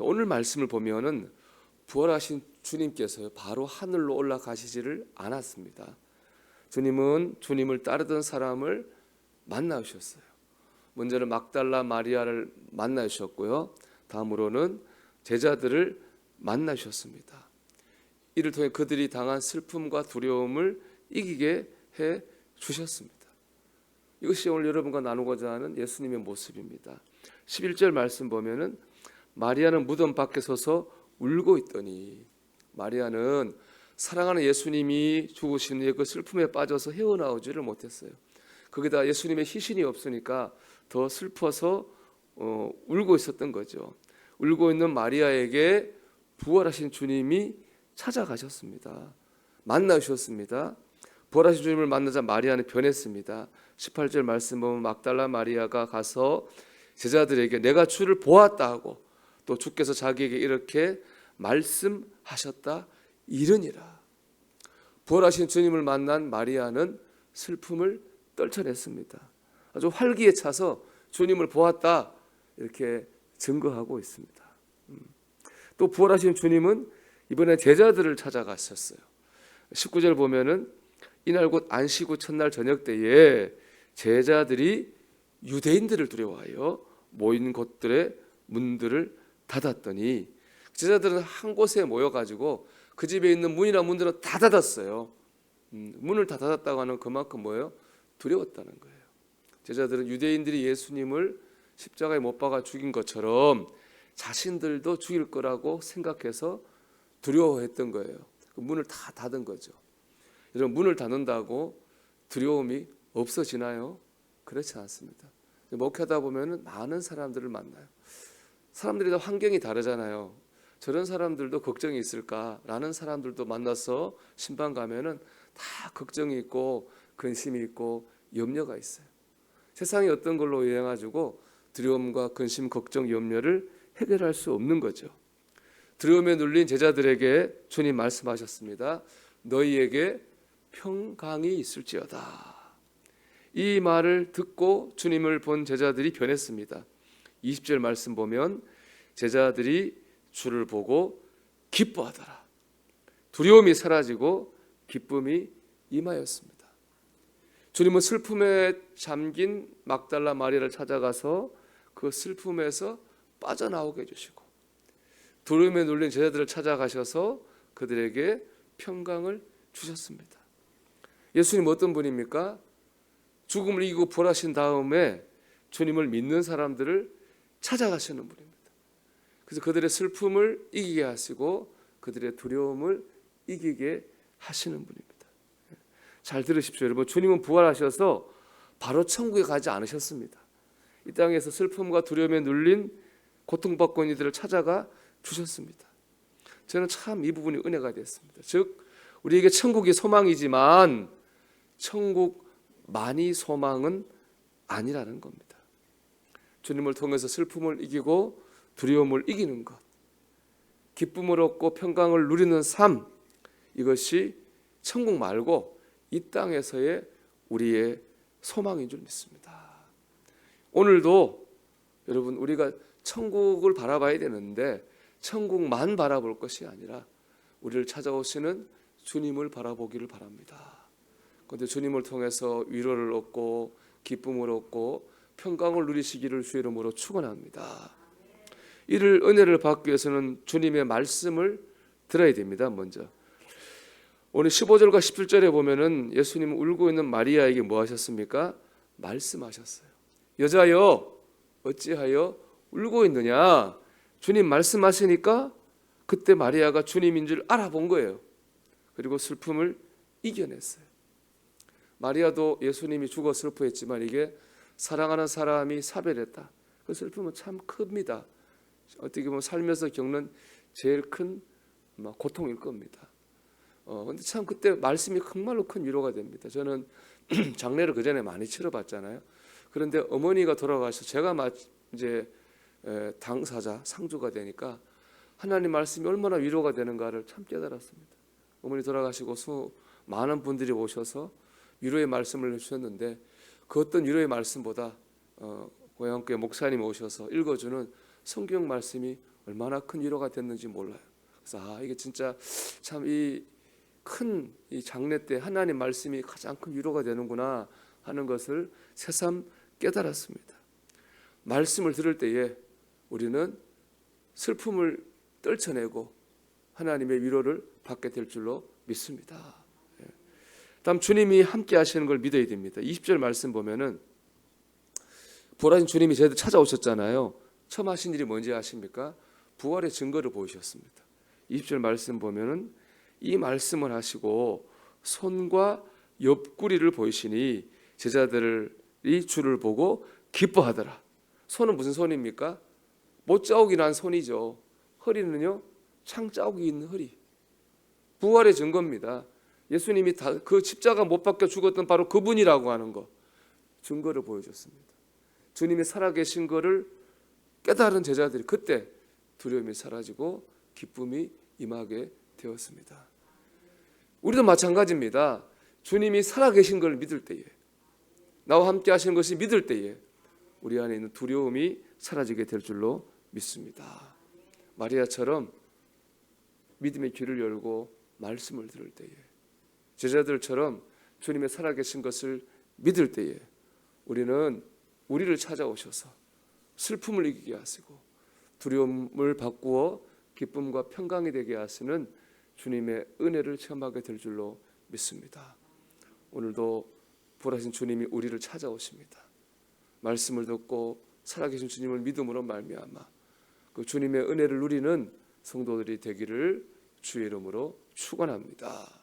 오늘 말씀을 보면은 부활하신 주님께서요 바로 하늘로 올라가시지를 않았습니다. 주님은 주님을 따르던 사람을 만나셨어요. 먼저는 막달라 마리아를 만나셨고요. 다음으로는 제자들을 만나셨습니다. 이를 통해 그들이 당한 슬픔과 두려움을 이기게 해 주셨습니다. 이것이 오늘 여러분과 나누고자 하는 예수님의 모습입니다. 11절 말씀 보면은 마리아는 무덤 밖에 서서 울고 있더니, 마리아는 사랑하는 예수님이 죽으신 후에 그 슬픔에 빠져서 헤어나오지를 못했어요. 거기다 예수님의 희신이 없으니까 더 슬퍼서 울고 있었던 거죠. 울고 있는 마리아에게 부활하신 주님이 찾아가셨습니다. 만나주셨습니다. 부활하신 주님을 만나자 마리아는 변했습니다. 18절 말씀 보면 막달라 마리아가 가서 제자들에게 내가 주를 보았다 하고 또 주께서 자기에게 이렇게 말씀하셨다 이르니라. 부활하신 주님을 만난 마리아는 슬픔을 떨쳐냈습니다. 아주 활기에 차서 주님을 보았다 이렇게 증거하고 있습니다. 또 부활하신 주님은 이번에 제자들을 찾아가셨어요. 19절 보면은 이날 곧 안식 후 첫날 저녁 때에 제자들이 유대인들을 두려워하여 모인 곳들의 문들을 닫았더니, 제자들은 한 곳에 모여가지고 그 집에 있는 문이나 문들은 다 닫았어요. 문을 다 닫았다고 하는 그만큼 뭐예요? 두려웠다는 거예요. 제자들은 유대인들이 예수님을 십자가에 못 박아 죽인 것처럼 자신들도 죽일 거라고 생각해서 두려워했던 거예요. 문을 다 닫은 거죠. 여러분, 문을 닫는다고 두려움이 없어지나요? 그렇지 않습니다. 목회하다 보면 많은 사람들을 만나요. 사람들이 다 환경이 다르잖아요. 저런 사람들도 걱정이 있을까라는 사람들도 만나서 신방 가면은 다 걱정이 있고 근심이 있고 염려가 있어요. 세상이 어떤 걸로 인해 가지고 두려움과 근심, 걱정, 염려를 해결할 수 없는 거죠. 두려움에 눌린 제자들에게 주님 말씀하셨습니다. 너희에게 평강이 있을지어다. 이 말을 듣고 주님을 본 제자들이 변했습니다. 20절 말씀 보면 제자들이 주를 보고 기뻐하더라. 두려움이 사라지고 기쁨이 임하였습니다. 주님은 슬픔에 잠긴 막달라 마리아를 찾아가서 그 슬픔에서 빠져나오게 해주시고, 두려움에 눌린 제자들을 찾아가셔서 그들에게 평강을 주셨습니다. 예수님 어떤 분입니까? 죽음을 이기고 부활하신 다음에 주님을 믿는 사람들을 찾아가시는 분입니다. 그래서 그들의 슬픔을 이기게 하시고 그들의 두려움을 이기게 하시는 분입니다. 잘 들으십시오, 여러분. 주님은 부활하셔서 바로 천국에 가지 않으셨습니다. 이 땅에서 슬픔과 두려움에 눌린 고통받고 있는 이들을 찾아가 주셨습니다. 저는 참 이 부분이 은혜가 됐습니다. 즉 우리에게 천국이 소망이지만 천국만이 소망은 아니라는 겁니다. 주님을 통해서 슬픔을 이기고 두려움을 이기는 것, 기쁨을 얻고 평강을 누리는 삶, 이것이 천국 말고 이 땅에서의 우리의 소망인 줄 믿습니다. 오늘도 여러분, 우리가 천국을 바라봐야 되는데 천국만 바라볼 것이 아니라 우리를 찾아오시는 주님을 바라보기를 바랍니다. 그런데 주님을 통해서 위로를 얻고 기쁨을 얻고 평강을 누리시기를 주의 이름으로 축원합니다. 이를 은혜를 받기 위해서는 주님의 말씀을 들어야 됩니다. 먼저 오늘 15절과 17절에 보면은 예수님은 울고 있는 마리아에게 뭐 하셨습니까? 말씀하셨어요. 여자여 어찌하여 울고 있느냐? 주님 말씀하시니까 그때 마리아가 주님인 줄 알아본 거예요. 그리고 슬픔을 이겨냈어요. 마리아도 예수님이 죽어 슬퍼했지만 이게 사랑하는 사람이 사별했다, 그 슬픔은 참 큽니다. 어떻게 보면 살면서 겪는 제일 큰 고통일 겁니다. 근데 참 그때 말씀이 정말로 큰 위로가 됩니다. 저는 장례를 그 전에 많이 치러봤잖아요. 그런데 어머니가 돌아가셔서 제가 이제 당사자, 상주가 되니까 하나님 말씀이 얼마나 위로가 되는가를 참 깨달았습니다. 어머니 돌아가시고 많은 분들이 오셔서 위로의 말씀을 해주셨는데 그 어떤 위로의 말씀보다 고향교회 목사님이 오셔서 읽어주는 성경 말씀이 얼마나 큰 위로가 됐는지 몰라요. 그래서 이게 진짜 참 이 큰 이 장례 때 하나님 말씀이 가장 큰 위로가 되는구나 하는 것을 새삼 깨달았습니다. 말씀을 들을 때에 우리는 슬픔을 떨쳐내고 하나님의 위로를 받게 될 줄로 믿습니다. 다음 주님이 함께 하시는 걸 믿어야 됩니다. 20절 말씀 보면은 부활하신 주님이 저희들 찾아오셨잖아요. 처음 하신 일이 뭔지 아십니까? 부활의 증거를 보이셨습니다. 20절 말씀 보면은 이 말씀을 하시고 손과 옆구리를 보이시니 제자들이 주를 보고 기뻐하더라. 손은 무슨 손입니까? 못자국이 난 손이죠. 허리는요, 창자국이 있는 허리. 부활의 증거입니다. 예수님이 그 십자가 못 박혀 죽었던 바로 그분이라고 하는 거, 증거를 보여줬습니다. 주님이 살아계신 것을 깨달은 제자들이 그때 두려움이 사라지고 기쁨이 임하게 되었습니다. 우리도 마찬가지입니다. 주님이 살아계신 걸 믿을 때에, 나와 함께 하시는 것이 믿을 때에 우리 안에 있는 두려움이 사라지게 될 줄로 믿습니다. 마리아처럼 믿음의 귀를 열고 말씀을 들을 때에, 제자들처럼 주님의 살아계신 것을 믿을 때에 우리는 우리를 찾아오셔서 슬픔을 이기게 하시고 두려움을 바꾸어 기쁨과 평강이 되게 하시는 주님의 은혜를 체험하게 될 줄로 믿습니다. 오늘도 부활하신 주님이 우리를 찾아오십니다. 말씀을 듣고 살아계신 주님을 믿음으로 말미암아 그 주님의 은혜를 누리는 성도들이 되기를 주의 이름으로 축원합니다.